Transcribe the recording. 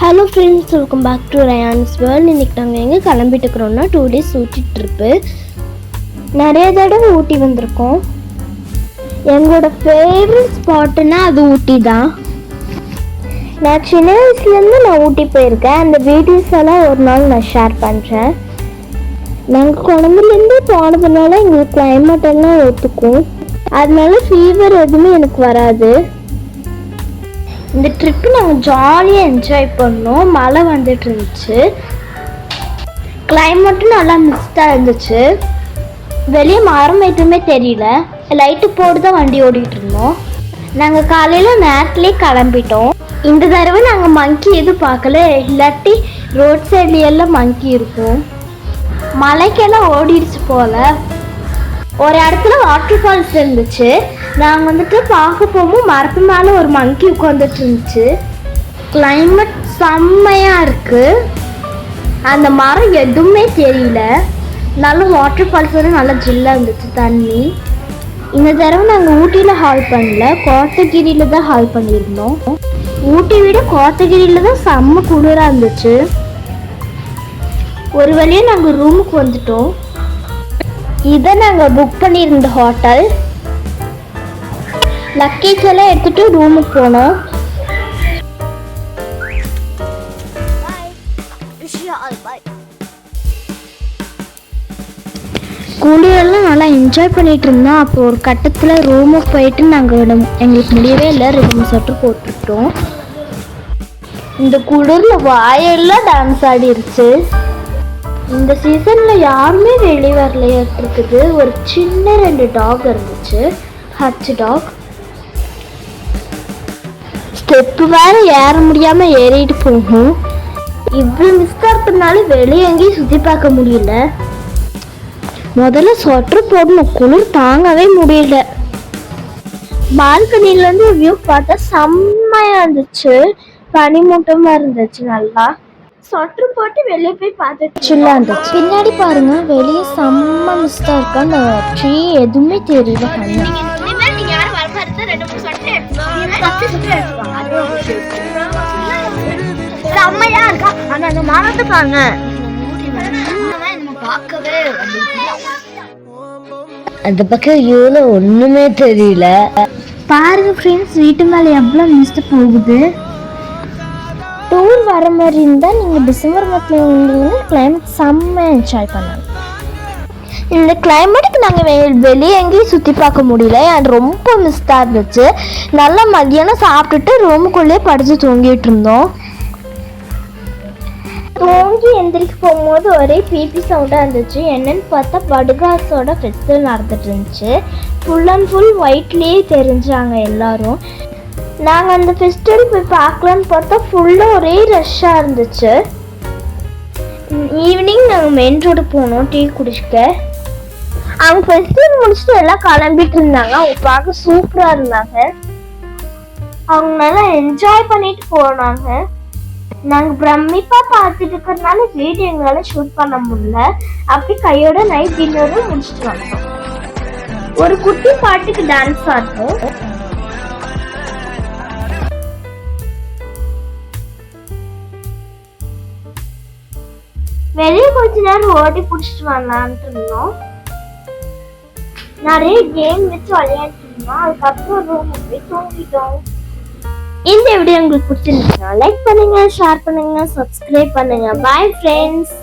Hello friends, welcome back to Ryan's world. இன்றைக்கி நாங்கள் எங்கே கிளம்பிட்டு இருக்கிறோம்னா 2 days ஊட்டி ட்ரிப்பு. நிறைய தடவை ஊட்டி வந்திருக்கோம். எங்களோட ஃபேவரட் ஸ்பாட்டுன்னா அது ஊட்டி தான். நான் சின்ன வயசுலேருந்து நான் ஊட்டி போயிருக்கேன். அந்த வீடியோஸ் எல்லாம் ஒரு நாள் நான் ஷேர் பண்ணுறேன். நாங்கள் குழந்தைலேருந்தே போனதுனால எங்களுக்கு கிளைமேட் எல்லாம் ஒத்துக்கும். அதனால ஃபீவர் எதுவுமே எனக்கு வராது. இந்த ட்ரிப்பு நாங்கள் ஜாலியாக என்ஜாய் பண்ணோம். மழை வந்துட்டு இருந்துச்சு, கிளைமேட்டும் நல்லா மிஸ்டாக இருந்துச்சு. வெளியே மரம் எதுவுமே தெரியல, லைட்டு போட்டு தான் வண்டி ஓடிட்டு இருந்தோம். நாங்கள் காலையில் நேரத்துலேயே கிளம்பிட்டோம். இந்த தடவை நாங்கள் மங்கி எதுவும் பார்க்கல, இல்லாட்டி ரோட் சைட்லையெல்லாம் மங்கி இருக்கும். மலைக்கெல்லாம் ஓடிடுச்சு போல். ஒரு இடத்துல வாட்டர் ஃபால்ஸ் இருந்துச்சு. நாங்கள் வந்துட்டு பார்க்க போகும்போது மரத்து மேலே ஒரு மங்கி உட்காந்துட்டு இருந்துச்சு. கிளைமேட் செம்மையாக இருக்குது. அந்த மரம் எதுவுமே தெரியல. நல்ல வாட்டர் ஃபால்ஸ் வந்து நல்லா ஜில்லாக இருந்துச்சு தண்ணி. இந்த தடவை நாங்கள் ஊட்டியில் ஹால் பண்ணல, கோத்தகிரியில் தான் ஹால் பண்ணியிருந்தோம். ஊட்டி விட கோத்தகிரியில் தான் செம்ம குளிராக இருந்துச்சு. ஒரு வழியாக நாங்கள் ரூமுக்கு வந்துட்டோம். இதை நாங்கள் புக் பண்ணியிருந்த ஹோட்டல். லக்கேஜ் எல்லாம் எடுத்துகிட்டு ரூமுக்கு போனோம். குளிரெல்லாம் நல்லா என்ஜாய் பண்ணிட்டு இருந்தோம். அப்போ ஒரு கட்டத்தில் ரூமுக்கு போயிட்டு நாங்கள் எங்களுக்கு முடியவே இல்லை, 2 ஸ்வெட்டர் போட்டுக்கிட்டோம். இந்த குளிரில் வாயெல்லாம் டான்ஸ் ஆடிருச்சு. இந்த சீசனில் யாருமே வெளியே வரலையா இருக்குது. ஒரு சின்ன 2 டாக் இருந்துச்சு, ஹச் டாக். ஸ்டெப்பு வேறு ஏற முடியாமல் ஏறிட்டு போகும். இவ்வளோ மிஸ்டாக இருக்கிறதுனால வெளியே எங்கேயும் சுற்றி பார்க்க முடியல. முதல்ல ஸ்வெட்டர் போடணும், குளிர் தாங்கவே முடியல. பால்கனிலேருந்து வியூ பார்த்தா செம்மையாக இருந்துச்சு. பனிமூட்டமாக இருந்துச்சு. நல்லா ஸ்வெட்டர் போட்டு வெளியே போய் பார்த்துட்டு சில்லா இருந்துச்சு. பின்னாடி பாருங்க, வெளியே செம்ம மிஸ்டா இருக்கு. அந்த ட்ரீ எதுவுமே தெரியல. செம்மையா இருக்கா. ஆனா அந்த மரத்தை பாருங்க, அந்த பக்கம் இவ்வளோ ஒண்ணுமே தெரியல. பாருங்க ஃப்ரெண்ட்ஸ், வீட்டு மேல எவ்வளவு மிஸ்ட் போகுது. டூர் வர மாதிரி இருந்தால் நீங்கள் டிசம்பர் மந்த்தில் வந்தீங்கன்னா கிளைமேட் செம்மையாக என்ஜாய் பண்ணலாம். இந்த கிளைமேட்டுக்கு நாங்கள் வெளியே எங்கேயும் சுற்றி பார்க்க முடியல. எனக்கு ரொம்ப மிஸ்டாக இருந்துச்சு. நல்லா மதியானம் சாப்பிட்டுட்டு ரூமுக்குள்ளேயே படித்து தூங்கிட்டு இருந்தோம். தூங்கி எந்திரிக்க போகும்போது ஒரே பிபி சவுண்டாக இருந்துச்சு. என்னன்னு பார்த்தா படுகாஸோட ஃபெஸ்டிவல் நடந்துட்டு இருந்துச்சு. ஃபுல் அண்ட் ஃபுல் ஒயிட்லேயே தெரிஞ்சாங்க எல்லாரும். நாங்கள் அந்த ஃபெஸ்டிவல் போய் பார்க்கலான்னு பார்த்தா ஃபுல்லாக ஒரே ரஷ்ஷாக இருந்துச்சு. ஈவினிங் நாங்கள் மெயின் ரோடு போனோம் டீ குடிச்சிக்க. அவங்க ஃபெஸ்டிவல் முடிச்சுட்டு எல்லாம் கிளம்பிட்டு இருந்தாங்க. அவங்க பார்க்க சூப்பராக இருந்தாங்க. அவங்க நல்லா என்ஜாய் பண்ணிட்டு போனாங்க. நாங்கள் பிரமிப்பாக பார்த்துட்டு இருக்கிறதுனால வீடியோ எங்களால் ஷூட் பண்ண முடியல. அப்படி கையோட நைட் டின்னரும் முடிச்சுட்டு வந்தோம். ஒரு குட்டி பாட்டுக்கு டான்ஸ் ஆடுறோம். வெளியே கொஞ்ச நேரம் ஓடி பிடிச்சிட்டு வரலான்ட்டு இருந்தோம். நிறைய கேம் வச்சு விளையாட்டு இருந்தோம். அதுக்கப்புறம் ரூமுக்கு போய் தூங்கிட்டோம். இந்த வீடியோ உங்களுக்கு பிடிச்சிருந்துச்சுன்னா லைக் பண்ணுங்க, ஷேர் பண்ணுங்க, சப்ஸ்கிரைப் பண்ணுங்க. Bye friends.